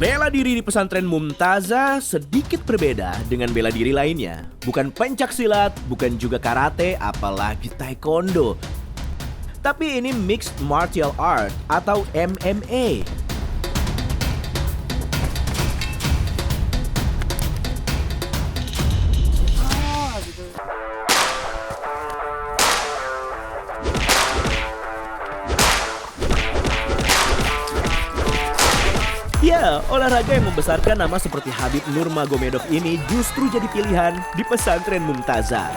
Bela diri di pesantren Mumtazah sedikit berbeda dengan bela diri lainnya. Bukan pencak silat, bukan juga karate, apalagi taekwondo. Tapi ini mixed martial art atau MMA. Ya, olahraga yang membesarkan nama seperti Habib Nurmagomedov ini justru jadi pilihan di pesantren Mumtazah.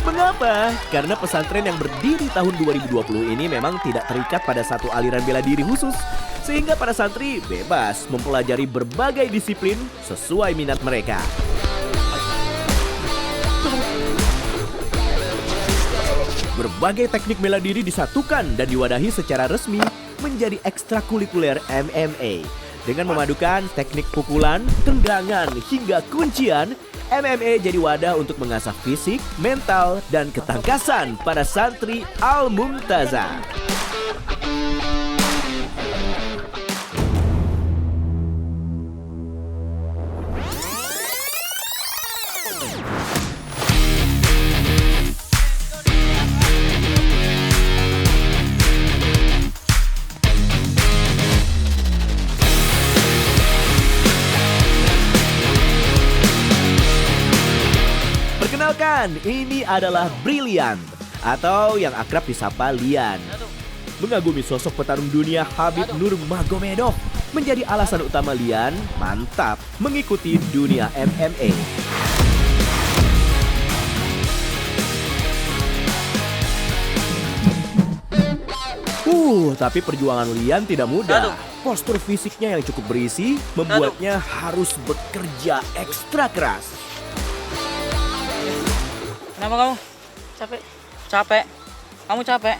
Mengapa? Karena pesantren yang berdiri tahun 2020 ini memang tidak terikat pada satu aliran bela diri khusus, sehingga para santri bebas mempelajari berbagai disiplin sesuai minat mereka. Berbagai teknik bela diri disatukan dan diwadahi secara resmi menjadi ekstrakurikuler MMA. Dengan memadukan teknik pukulan, tendangan, hingga kuncian, MMA jadi wadah untuk mengasah fisik, mental, dan ketangkasan para santri Al-Mumtazah. Perkenalkan, ini adalah Brilliant atau yang akrab disapa Lian. Mengagumi sosok petarung dunia Habib Nurmagomedov menjadi alasan utama Lian mantap mengikuti dunia MMA. Tapi perjuangan Lian tidak mudah. Postur fisiknya yang cukup berisi membuatnya harus bekerja ekstra keras. Kenapa kamu? Capek. Capek? Kamu capek?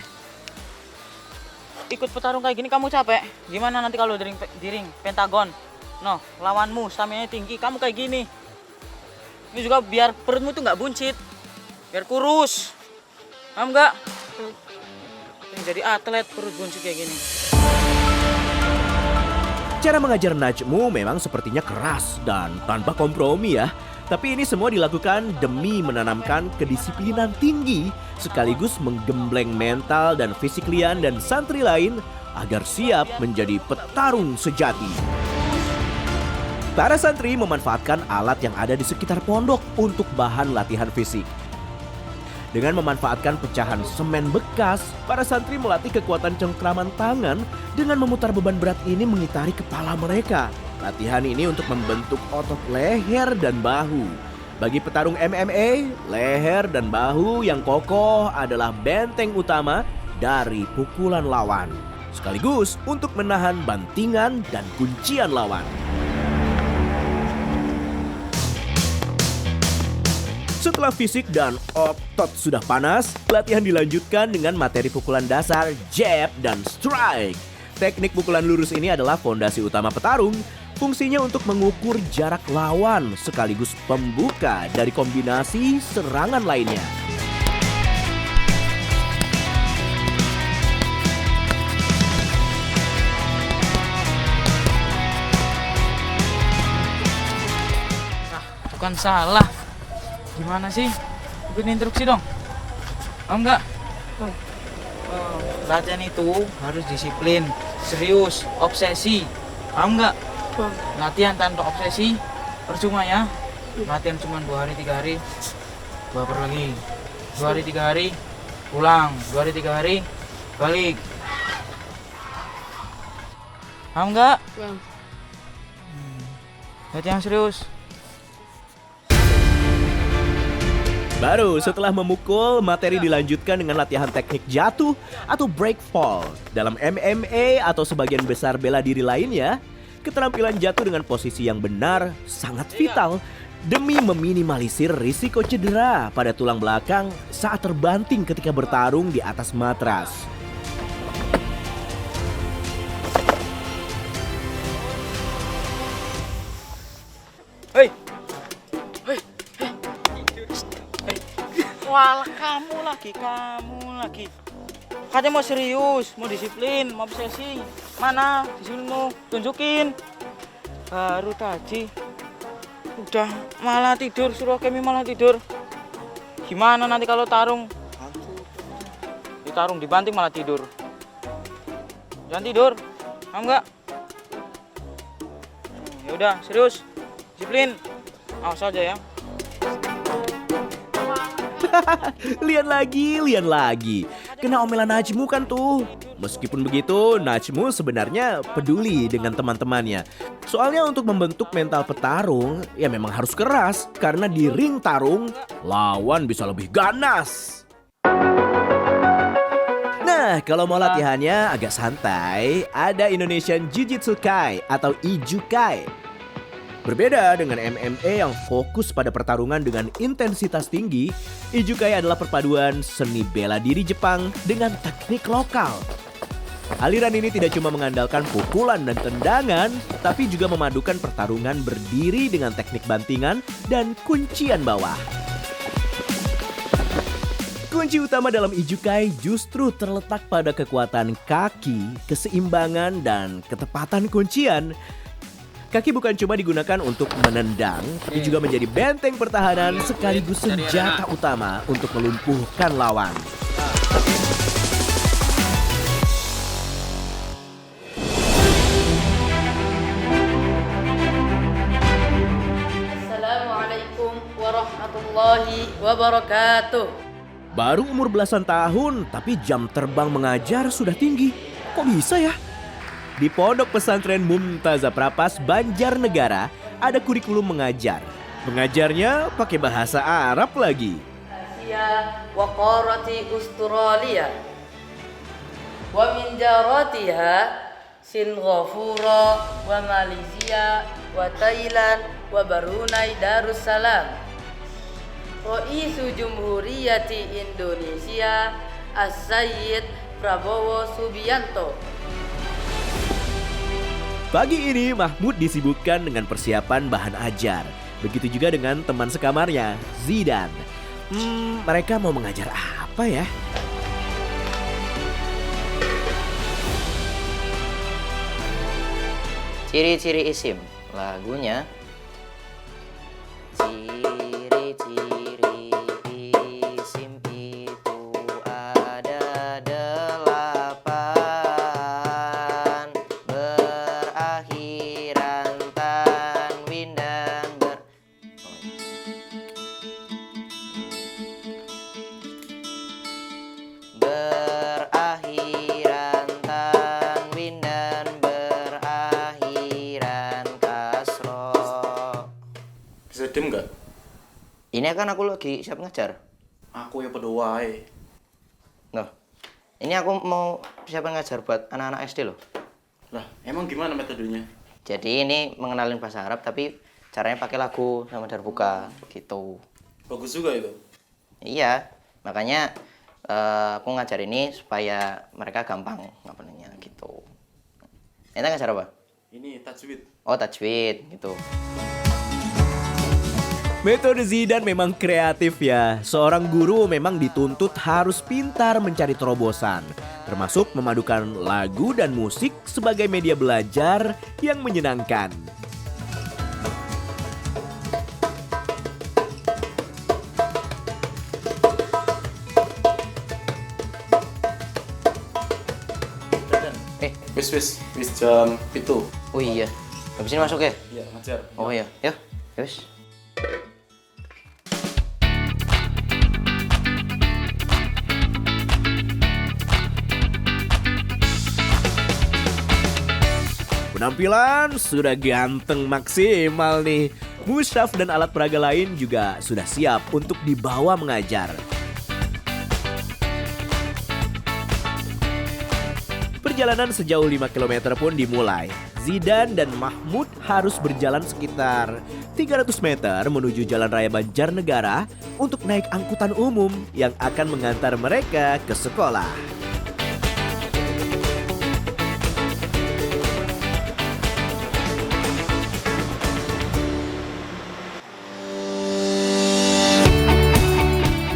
Ikut petarung kayak gini kamu capek? Gimana nanti kalau di ring pentagon? No, lawanmu stamina tinggi, kamu kayak gini. Ini juga biar perutmu tuh nggak buncit. Biar kurus. Paham nggak? Jadi atlet perut buncit kayak gini. Cara mengajar Najmu memang sepertinya keras dan tanpa kompromi ya. Tapi ini semua dilakukan demi menanamkan kedisiplinan tinggi sekaligus menggembleng mental dan fisik Lian dan santri lain agar siap menjadi petarung sejati. Para santri memanfaatkan alat yang ada di sekitar pondok untuk bahan latihan fisik. Dengan memanfaatkan pecahan semen bekas, para santri melatih kekuatan cengkraman tangan dengan memutar beban berat ini mengitari kepala mereka. Latihan ini untuk membentuk otot leher dan bahu. Bagi petarung MMA, leher dan bahu yang kokoh adalah benteng utama dari pukulan lawan. Sekaligus untuk menahan bantingan dan kuncian lawan. Setelah fisik dan otot sudah panas, latihan dilanjutkan dengan materi pukulan dasar, jab, dan strike. Teknik pukulan lurus ini adalah fondasi utama petarung. Fungsinya untuk mengukur jarak lawan sekaligus pembuka dari kombinasi serangan lainnya. Bukan salah. Gimana sih? Ikutin instruksi dong. Paham nggak? Latihan itu harus disiplin, serius, obsesi. Paham nggak? Latihan tanpa obsesi percuma ya. Latihan cuma 2 hari 3 hari, baper lagi. 2 hari 3 hari pulang, 2 hari 3 hari balik. Paham nggak? Latihan serius. Baru setelah memukul, materi dilanjutkan dengan latihan teknik jatuh atau break fall. Dalam MMA atau sebagian besar bela diri lainnya, keterampilan jatuh dengan posisi yang benar sangat vital demi meminimalisir risiko cedera pada tulang belakang saat terbanting ketika bertarung di atas matras. Hei, Walah, kamu lagi. Katanya mau serius, mau disiplin, mau obsesi. Mana disiplinmu? Tunjukin. Baru tadi udah malah tidur, suruh kami malah tidur. Gimana nanti kalau tarung? Ditarung, dibanting malah tidur. Jangan tidur, paham nggak? Ya udah, serius, disiplin, awas aja ya. Lihat lagi. Kena omelan Najmu kan tuh. Meskipun begitu, Najmu sebenarnya peduli dengan teman-temannya. Soalnya untuk membentuk mental petarung, ya memang harus keras. Karena di ring tarung, lawan bisa lebih ganas. Nah, kalau mau latihannya agak santai, ada Indonesian Jiu-Jitsu Kai atau Ijukai. Berbeda dengan MMA yang fokus pada pertarungan dengan intensitas tinggi, Ijukai adalah perpaduan seni bela diri Jepang dengan teknik lokal. Aliran ini tidak cuma mengandalkan pukulan dan tendangan, tapi juga memadukan pertarungan berdiri dengan teknik bantingan dan kuncian bawah. Kunci utama dalam Ijukai justru terletak pada kekuatan kaki, keseimbangan, dan ketepatan kuncian. Kaki bukan cuma digunakan untuk menendang, tapi juga menjadi benteng pertahanan sekaligus senjata utama untuk melumpuhkan lawan. Assalamualaikum warahmatullahi wabarakatuh. Baru umur belasan tahun, tapi jam terbang mengajar sudah tinggi. Kok bisa ya? Di Pondok Pesantren Mumtazah Prapas, Banjarnegara, ada kurikulum mengajar. Mengajarnya pakai bahasa Arab lagi. Asia wa qarati Australia. Wa min jaratiha Singapura wa Malaysia wa Thailand wa Brunei Darussalam. Raisu Jumhuriyati Indonesia As-Sayyid Prabowo Subianto. Pagi ini Mahmud disibukkan dengan persiapan bahan ajar. Begitu juga dengan teman sekamarnya, Zidan. Mereka mau mengajar apa ya? Ciri-ciri isim lagunya. Ciri-ciri isim itu ada 8, berakhiran tanwin dan berakhiran tanwin dan berakhiran kasro. Bisa diem nggak? Ini kan aku lagi siap ngajar. Aku ya pada wae. Loh, ini aku mau siap ngajar buat anak-anak SD loh. Lah, emang gimana metodenya? Jadi ini mengenalin bahasa Arab tapi caranya pakai lagu sama darbuka gitu. Bagus juga itu. Iya, makanya aku ngajar ini supaya mereka gampang ngapainnya gitu. Ente ngajar apa? Ini tajwid. Oh, tajwid gitu. Metode Zidan memang kreatif ya. Seorang guru memang dituntut harus pintar mencari terobosan, termasuk memadukan lagu dan musik sebagai media belajar yang menyenangkan. Wis jam itu. Oh iya, habis ini masuk ya? Iya, ngajar. Oh iya, ya, wis. Penampilan sudah ganteng maksimal nih. Musyaf dan alat peraga lain juga sudah siap untuk dibawa mengajar. Perjalanan sejauh 5 km pun dimulai. Zidan dan Mahmud harus berjalan sekitar 300 meter menuju Jalan Raya Banjarnegara untuk naik angkutan umum yang akan mengantar mereka ke sekolah.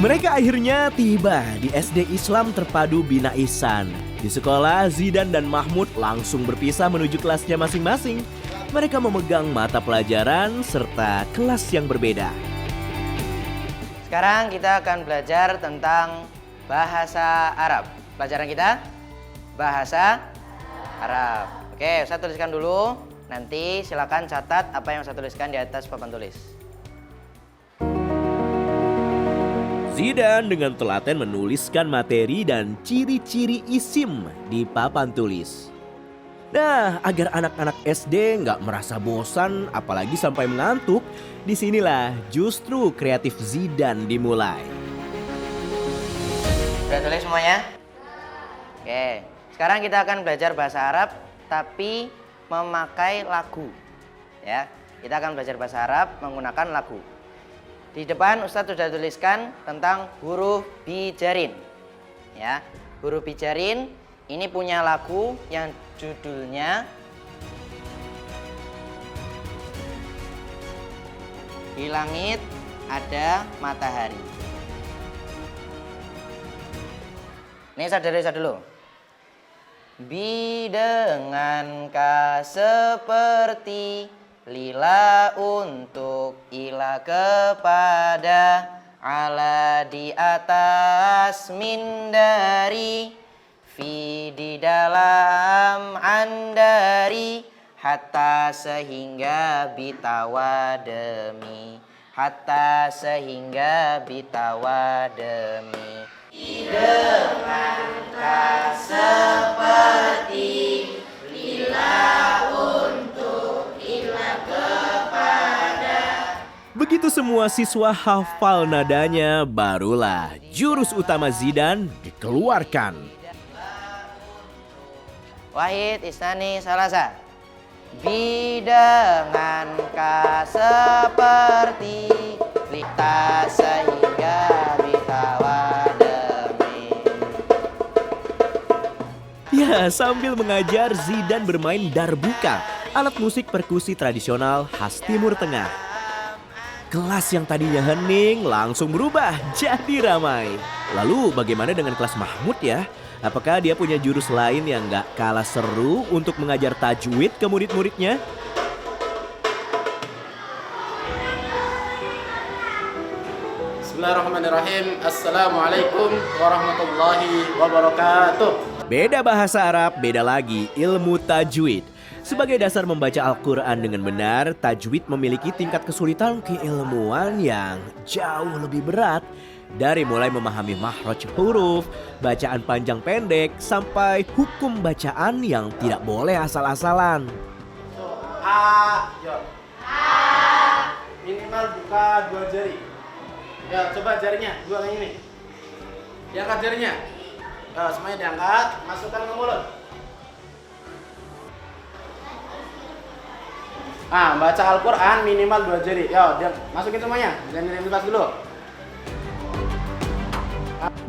Mereka akhirnya tiba di SD Islam Terpadu Bina Ihsan. Di sekolah, Zidan dan Mahmud langsung berpisah menuju kelasnya masing-masing. Mereka memegang mata pelajaran serta kelas yang berbeda. Sekarang kita akan belajar tentang bahasa Arab. Pelajaran kita bahasa Arab. Oke, saya tuliskan dulu. Nanti silakan catat apa yang saya tuliskan di atas papan tulis. Zidan dengan telaten menuliskan materi dan ciri-ciri isim di papan tulis. Nah, agar anak-anak SD nggak merasa bosan apalagi sampai mengantuk, disinilah justru kreatif Zidan dimulai. Sudah tulis semuanya? Oke, sekarang kita akan belajar bahasa Arab tapi memakai lagu. Ya, kita akan belajar bahasa Arab menggunakan lagu. Di depan Ustadz sudah tuliskan tentang huruf bijarin. Ya, huruf bijarin ini punya lagu yang judulnya Di Langit Ada Matahari. Ini sadari dulu. Bi dengan ka seperti, lila untuk, ila kepada, ala di atas, min dari, fi di dalam, an dari, hatta sehingga, bitawa demi, hatta sehingga, bitawa demi. Dengan ka seperti, lila untuk, ila kepada. Begitu semua siswa hafal nadanya, barulah jurus utama Zidan dikeluarkan. Wahid, Isnani, Salasa. Bi dengan ka seperti, lita sehingga, bitawa demi. Ya, sambil mengajar Zidan bermain darbuka, alat musik perkusi tradisional khas Timur Tengah. Kelas yang tadinya hening langsung berubah jadi ramai. Lalu bagaimana dengan kelas Mahmud ya? Apakah dia punya jurus lain yang gak kalah seru untuk mengajar tajwid ke murid-muridnya? Bismillahirrahmanirrahim. Assalamualaikum warahmatullahi wabarakatuh. Beda bahasa Arab, beda lagi ilmu tajwid. Sebagai dasar membaca Al-Quran dengan benar, tajwid memiliki tingkat kesulitan keilmuan yang jauh lebih berat. Dari mulai memahami makhraj huruf, bacaan panjang pendek, sampai hukum bacaan yang tidak boleh asal-asalan. Minimal buka 2 jari. Ya, coba jarinya, 2 yang ini. Diangkat jarinya. Ya, semuanya diangkat, masukkan ke mulut. Baca Al-Quran minimal 2 jari. Ya, masukin semuanya. Jangan dilepas dulu.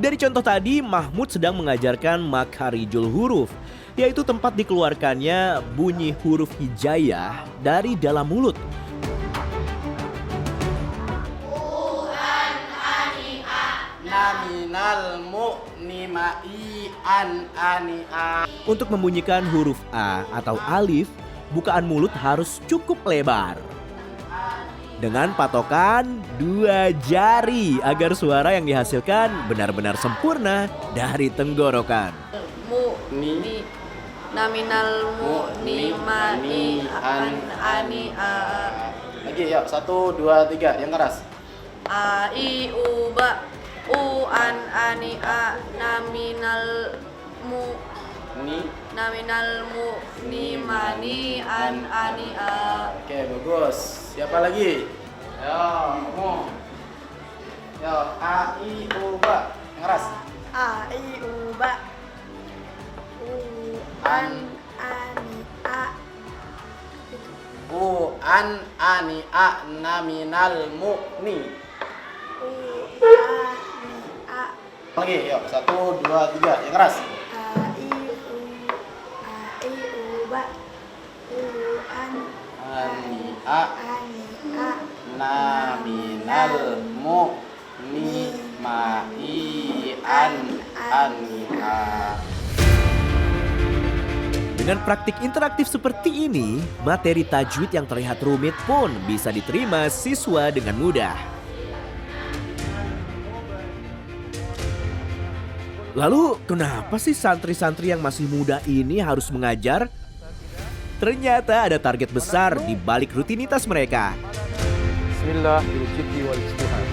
Dari contoh tadi, Mahmud sedang mengajarkan makharijul huruf, yaitu tempat dikeluarkannya bunyi huruf hijaiyah dari dalam mulut. Naminal mu'nimai an ania. Untuk membunyikan huruf A atau alif, bukaan mulut harus cukup lebar. Dengan patokan 2 jari agar suara yang dihasilkan benar-benar sempurna dari tenggorokan. Ni naminal mu ni ma ni an ani a. Lagi ya, 1, 2, 3 yang keras. A i u ba u an ani a naminal mu ni ma ni an ani a. Oke, bagus. Siapa lagi? Ya, kamu. Ya, a i u ba yang keras. A i u ba u an ani a. U an ani a naminal mu'ni. U ani a. Lagi, yuk. 1, 2, 3 yang keras. A i u ba u an Ani a ani a naminal mu'ni Anha. Dengan praktik interaktif seperti ini, materi tajwid yang terlihat rumit pun bisa diterima siswa dengan mudah. Lalu, kenapa sih santri-santri yang masih muda ini harus mengajar? Ternyata ada target besar di balik rutinitas mereka. Bismillah bil jiddi wal ijtihad.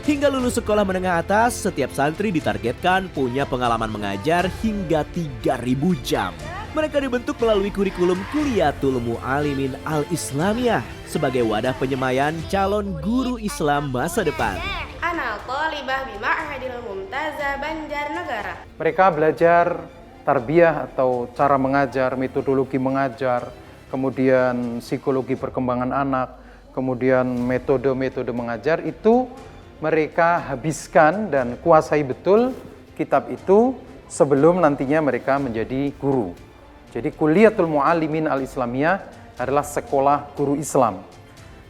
Hingga lulus sekolah menengah atas, setiap santri ditargetkan punya pengalaman mengajar hingga 3.000 jam. Mereka dibentuk melalui kurikulum Kuliatul Mu'allimin Al-Islamiyah sebagai wadah penyemayan calon guru Islam masa depan. Ana thalibah bi Ma'hadil Mumtazah Banjarnegara. Mereka belajar tarbiyah atau cara mengajar, metodologi mengajar, kemudian psikologi perkembangan anak, kemudian metode-metode mengajar itu mereka habiskan dan kuasai betul kitab itu sebelum nantinya mereka menjadi guru. Jadi Kuliatul Mu'allimin Al-Islamiyah adalah sekolah guru Islam.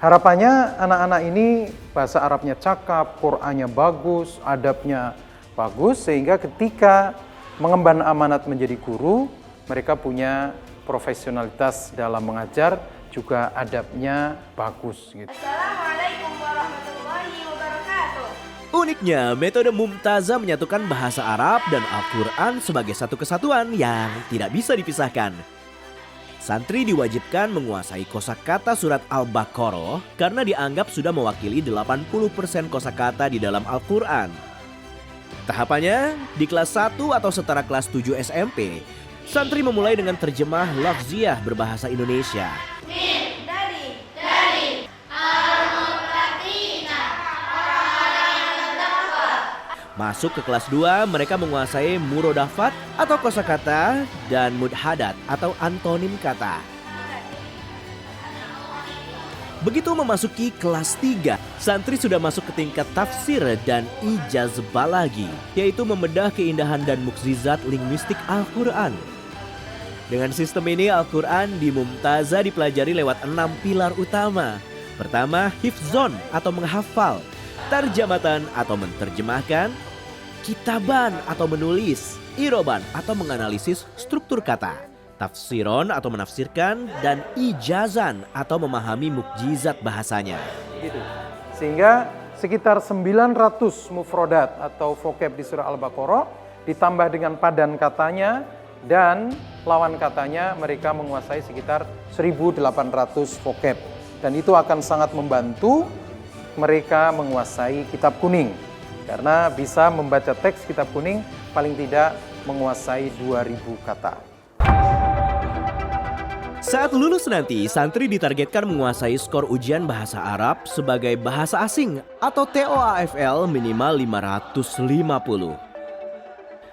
Harapannya anak-anak ini bahasa Arabnya cakap, Qur'annya bagus, adabnya bagus, sehingga ketika mengemban amanat menjadi guru, mereka punya profesionalitas dalam mengajar, juga adabnya bagus. Gitu. Assalamualaikum warahmatullahi wabarakatuh. Uniknya, metode Mumtazah menyatukan bahasa Arab dan Al-Quran sebagai satu kesatuan yang tidak bisa dipisahkan. Santri diwajibkan menguasai kosakata surat Al-Baqarah karena dianggap sudah mewakili 80% kosakata di dalam Al-Quran. Tahapannya, di kelas 1 atau setara kelas 7 SMP, santri memulai dengan terjemah lafziah berbahasa Indonesia. Masuk ke kelas 2, mereka menguasai murodafat atau kosakata dan mudhadat atau antonim kata. Begitu memasuki kelas 3, santri sudah masuk ke tingkat tafsir dan ijaz balagi, yaitu membedah keindahan dan mukjizat linguistik Al-Quran. Dengan sistem ini, Al-Quran di Mumtazah dipelajari lewat 6 pilar utama. Pertama, hifzon atau menghafal, tarjamatan atau menerjemahkan, kitaban atau menulis, iroban atau menganalisis struktur kata, tafsiron atau menafsirkan, dan ijazan atau memahami mukjizat bahasanya. Gitu. Sehingga sekitar 900 mufrodat atau vocab di surah Al-Baqarah ditambah dengan padan katanya dan lawan katanya, mereka menguasai sekitar 1.800 vocab. Dan itu akan sangat membantu mereka menguasai kitab kuning. Karena bisa membaca teks kitab kuning paling tidak menguasai 2.000 kata. Saat lulus nanti, santri ditargetkan menguasai skor ujian bahasa Arab sebagai bahasa asing atau TOEFL minimal 550.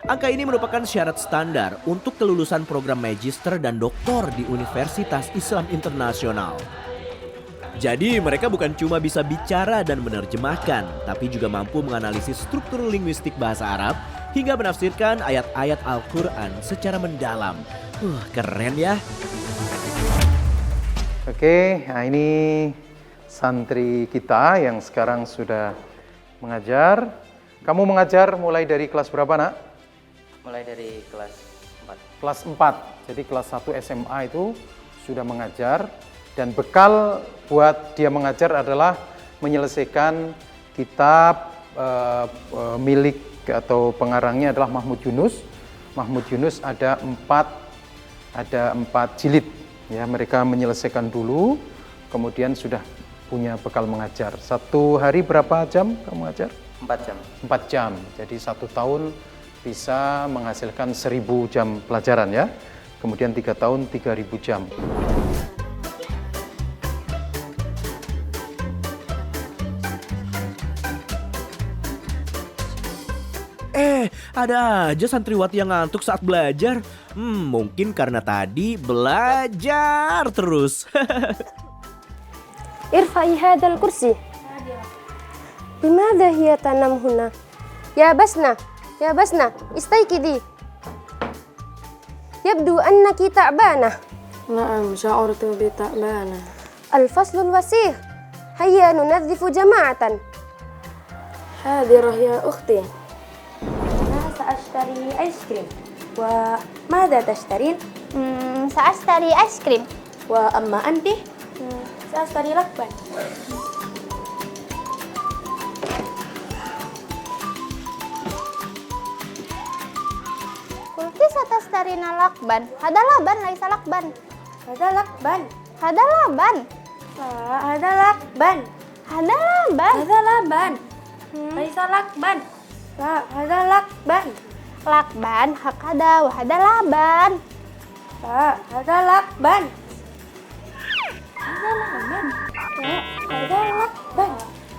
Angka ini merupakan syarat standar untuk kelulusan program magister dan doktor di Universitas Islam Internasional. Jadi mereka bukan cuma bisa bicara dan menerjemahkan, tapi juga mampu menganalisis struktur linguistik bahasa Arab hingga menafsirkan ayat-ayat Al-Quran secara mendalam. Keren ya. Oke, nah ini santri kita yang sekarang sudah mengajar. Kamu mengajar mulai dari kelas berapa, Nak? Mulai dari kelas 4. Kelas 4. Jadi kelas 1 SMA itu sudah mengajar. Dan bekal buat dia mengajar adalah menyelesaikan kitab milik atau pengarangnya adalah Mahmud Yunus. Mahmud Yunus ada 4 jilid. Ya, mereka menyelesaikan dulu, kemudian sudah punya bekal mengajar. Satu hari berapa jam kamu mengajar? 4 jam. 4 jam. Jadi 1 tahun bisa menghasilkan 1.000 jam pelajaran ya. Kemudian 3 tahun 3.000 jam. Ada aja santriwati yang ngantuk saat belajar. Mungkin karena tadi belajar terus. ارفعي هذا الكرسي. لماذا هي تنام هنا؟ يا بسنة يا بسنة استيقظي. يبدو أنك تعبانة. نعم شعرت بتعبانة. الفصل الوسيخ، هيا ننظف جماعة. حاضرة يا أختي. أنا سأشتري آيس كريم. وماذا تشترين؟ سأشتري آيس كريم. وأما أنت؟ سأشتري لبن. قلت ستشترين لبن. هذا لبن ليس لبن. هذا لبن. هذا لبن. لا هذا لبن. هذا لبن. هذا لبن. ليس لبن. لا هذا لبن. لبن هكذا وهذا لبن. لا هذا لبن. هذا لبن. لا هذا لبن.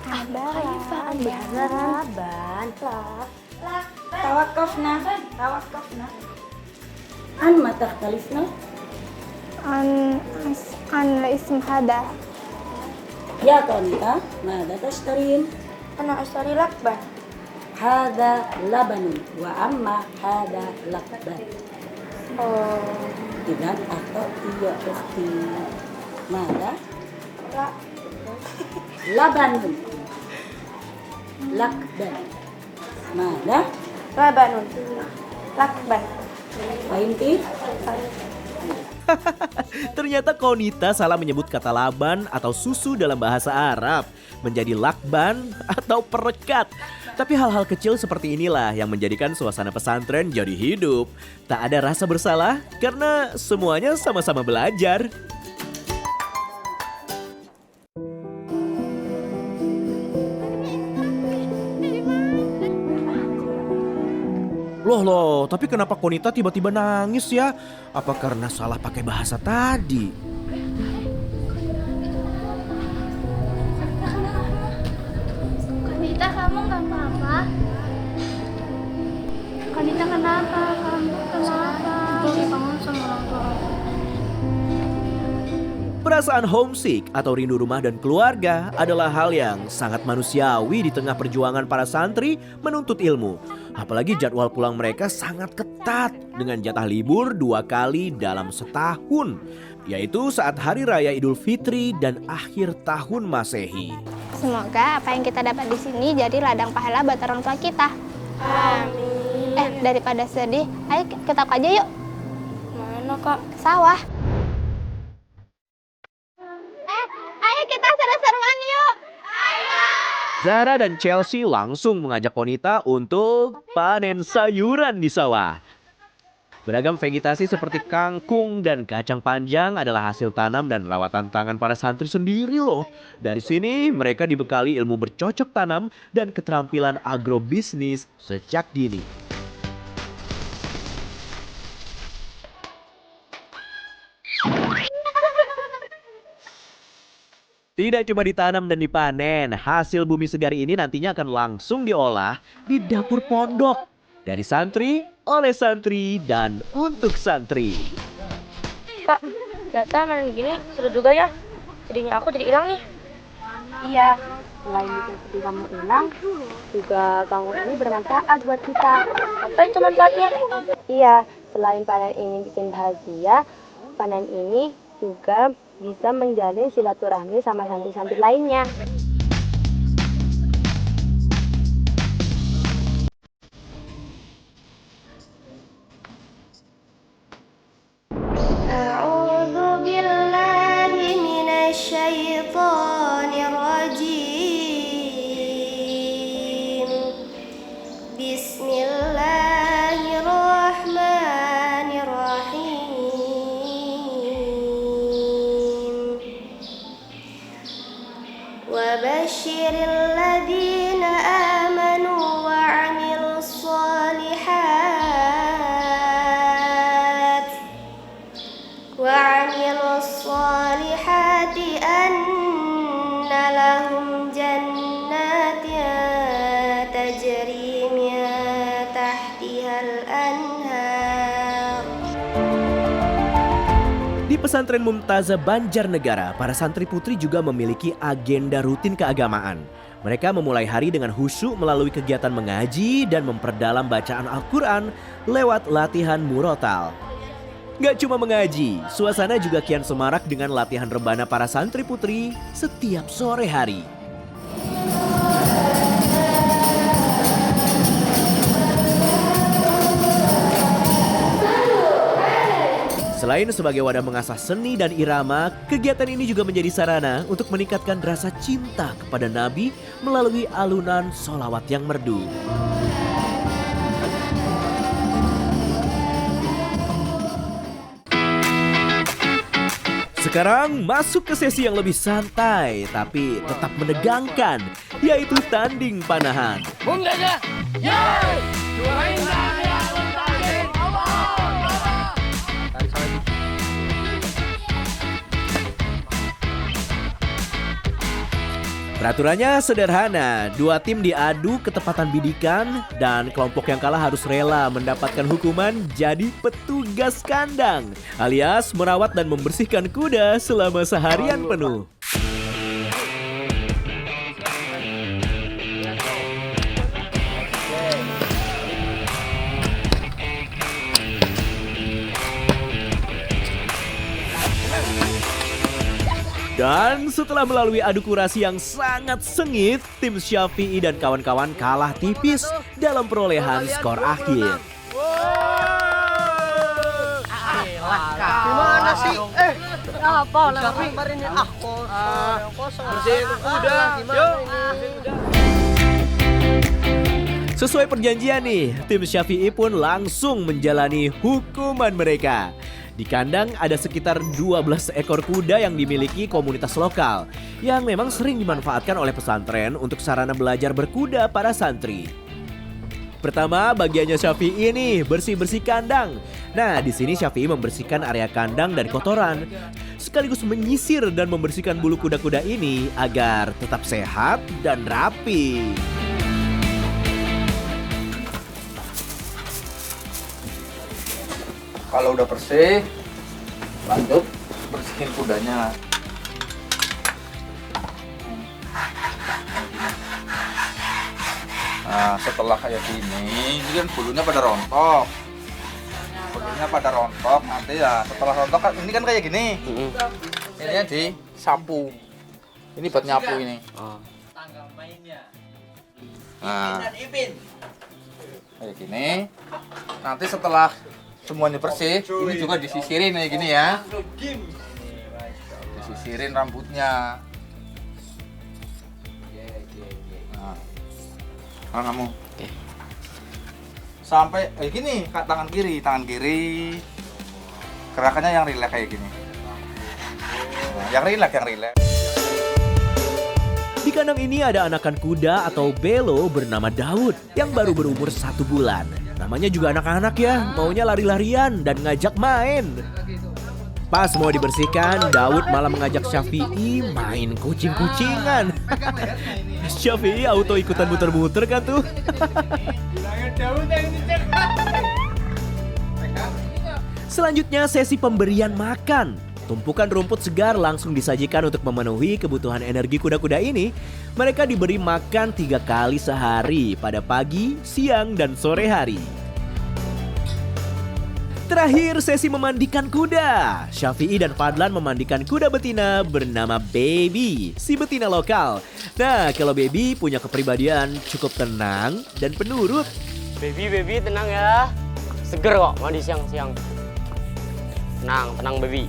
كيف أن هذا لبن؟ لا توقفنا. عن ما تختلفنا؟ عن الاسم هذا. يا طنطا ماذا تشترين؟ أنا أشتري لبن. هذا لبن وأما هذا لبن. إذا أخطأت يا أختي. ماذا؟ لبن. لبن. ماذا؟ لبن. لبن. وإنتي؟ Ternyata Konita salah menyebut kata laban atau susu dalam bahasa Arab menjadi lakban atau perekat. Tapi hal-hal kecil seperti inilah yang menjadikan suasana pesantren jadi hidup. Tak ada rasa bersalah karena semuanya sama-sama belajar. Loh, tapi kenapa Konita tiba-tiba nangis ya? Apa karena salah pakai bahasa tadi? Konita, kamu nggak apa-apa? Konita, kenapa? Kamu kenapa? Kamu sama orang tua. Perasaan homesick atau rindu rumah dan keluarga adalah hal yang sangat manusiawi di tengah perjuangan para santri menuntut ilmu. Apalagi jadwal pulang mereka sangat ketat dengan jatah libur 2 kali dalam setahun, yaitu saat Hari Raya Idul Fitri dan akhir tahun Masehi. Semoga apa yang kita dapat di sini jadi ladang pahala buat orang tua kita. Amin. Daripada sedih, ayo kita aja yuk. Mana kak? Sawah. Ayo kita seru-seruan yuk. Zara dan Chelsea langsung mengajak Konita untuk panen sayuran di sawah. Beragam vegetasi seperti kangkung dan kacang panjang adalah hasil tanam dan rawatan tangan para santri sendiri loh. Dari sini mereka dibekali ilmu bercocok tanam dan keterampilan agrobisnis sejak dini. Tidak cuma ditanam dan dipanen, hasil bumi segar ini nantinya akan langsung diolah di dapur pondok. Dari santri, oleh santri, dan untuk santri. Kak, data main gini seru juga ya. Jadinya aku jadi hilang nih. Iya, selain bikin sedih kamu hilang, juga kamu ini bermanfaat buat kita. Apa itu manfaatnya? Iya, selain panen ini bikin bahagia, panen ini juga bisa menjalin silaturahmi sama santri-santri lainnya. A'udzu billahi minasy syaithanir rajim. Bismillahirrahmanirrahim. وبشر الذين آمنوا وعملوا الصالحات أن لهم جنات تجري من تحتها الأنهار. Di pesantren Mumtazah Banjarnegara, para santri putri juga memiliki agenda rutin keagamaan. Mereka memulai hari dengan khusyuk melalui kegiatan mengaji dan memperdalam bacaan Al-Quran lewat latihan murotal. Gak cuma mengaji, suasana juga kian semarak dengan latihan rebana para santri putri setiap sore hari. Selain sebagai wadah mengasah seni dan irama, kegiatan ini juga menjadi sarana untuk meningkatkan rasa cinta kepada Nabi melalui alunan sholawat yang merdu. Sekarang masuk ke sesi yang lebih santai tapi tetap menegangkan, yaitu tanding panahan. Peraturannya sederhana, 2 tim diadu ketepatan bidikan dan kelompok yang kalah harus rela mendapatkan hukuman jadi petugas kandang, alias merawat dan membersihkan kuda selama seharian penuh. Dan setelah melalui adu kurasi yang sangat sengit, tim Syafi'i dan kawan-kawan kalah tipis dalam perolehan skor akhir. Gimana sih? Apa lah kemarin ya? Bersihin kuda. Yuk. Sesuai perjanjian nih, tim Syafi'i pun langsung menjalani hukuman mereka. Di kandang ada sekitar 12 ekor kuda yang dimiliki komunitas lokal yang memang sering dimanfaatkan oleh pesantren untuk sarana belajar berkuda para santri. Pertama, bagiannya Syafi'i nih, bersih-bersih kandang. Nah, di sini Syafi'i membersihkan area kandang dari kotoran, sekaligus menyisir dan membersihkan bulu kuda-kuda ini agar tetap sehat dan rapi. Kalau udah bersih, lanjut bersihin kudanya. Nah, setelah kayak gini, ini kan bulunya pada rontok. Nanti ya setelah rontok kan ini kan kayak gini. Ini disapu. Ini buat nyapu ini. Nah, kayak gini. Nanti setelah semuanya bersih, ini juga disisirin kayak gini ya. Disisirin rambutnya. Nah, kamu. Sampai kayak gini, tangan kiri. Gerakannya yang rileks kayak gini. Yang rileks. Di kandang ini ada anakan kuda atau belo bernama Daud yang baru berumur 1 bulan. Namanya juga anak-anak ya, maunya lari-larian dan ngajak main. Pas mau dibersihkan, Daud malah mengajak Syafi'i main kucing-kucingan. Syafi'i auto ikutan muter-muter kan tuh. Selanjutnya sesi pemberian makan. Tumpukan rumput segar langsung disajikan untuk memenuhi kebutuhan energi kuda-kuda ini. Mereka diberi makan 3 kali sehari pada pagi, siang, dan sore hari. Terakhir sesi memandikan kuda. Syafi'i dan Fadlan memandikan kuda betina bernama Baby, si betina lokal. Nah, kalau Baby punya kepribadian cukup tenang dan penurut. Baby tenang ya. Seger kok mandi siang-siang. Tenang Baby.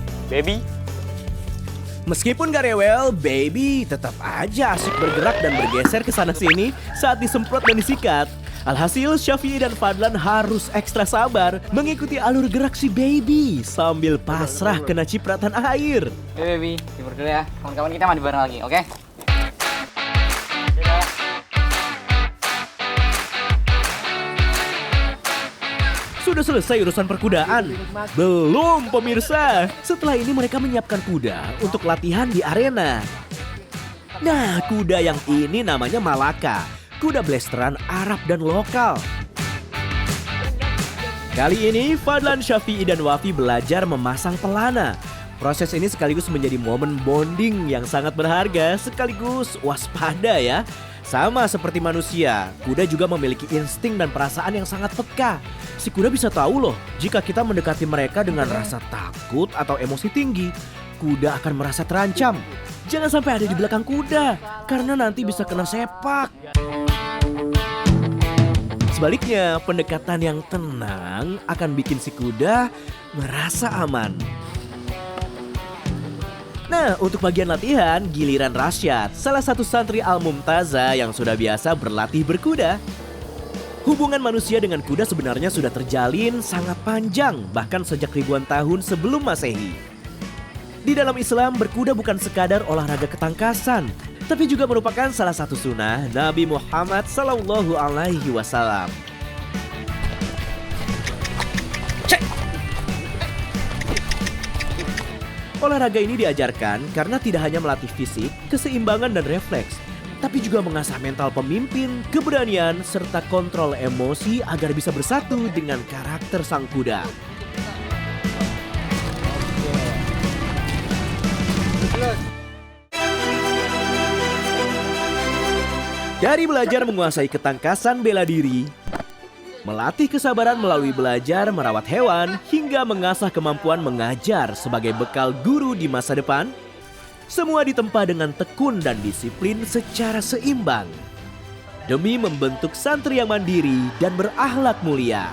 Meskipun gak rewel, Baby tetap aja asik bergerak dan bergeser ke sana sini saat disemprot dan disikat. Alhasil Syafi'i dan Fadlan harus ekstra sabar mengikuti alur gerak si Baby sambil pasrah kena cipratan air. Baby, tidur dulu ya. Kawan-kawan kita mandi bareng lagi, oke? Sudah selesai urusan perkudaan? Belum pemirsa. Setelah ini mereka menyiapkan kuda untuk latihan di arena. Nah, kuda yang ini namanya Malaka. Kuda blasteran Arab dan lokal. Kali ini Fadlan, Syafi'i, dan Wafi belajar memasang pelana. Proses ini sekaligus menjadi momen bonding yang sangat berharga sekaligus waspada ya. Sama seperti manusia, kuda juga memiliki insting dan perasaan yang sangat peka. Si kuda bisa tahu loh, jika kita mendekati mereka dengan rasa takut atau emosi tinggi, kuda akan merasa terancam. Jangan sampai ada di belakang kuda, karena nanti bisa kena sepak. Sebaliknya, pendekatan yang tenang akan bikin si kuda merasa aman. Nah, untuk bagian latihan, giliran Rasyad, salah satu santri Al-Mumtaza yang sudah biasa berlatih berkuda. Hubungan manusia dengan kuda sebenarnya sudah terjalin sangat panjang, bahkan sejak ribuan tahun sebelum Masehi. Di dalam Islam, berkuda bukan sekadar olahraga ketangkasan, tapi juga merupakan salah satu sunnah Nabi Muhammad SAW. Olahraga ini diajarkan karena tidak hanya melatih fisik, keseimbangan dan refleks, tapi juga mengasah mental pemimpin, keberanian, serta kontrol emosi agar bisa bersatu dengan karakter sang kuda. Dari belajar menguasai ketangkasan bela diri, melatih kesabaran melalui belajar merawat hewan, hingga mengasah kemampuan mengajar sebagai bekal guru di masa depan, semua ditempa dengan tekun dan disiplin secara seimbang demi membentuk santri yang mandiri dan berakhlak mulia.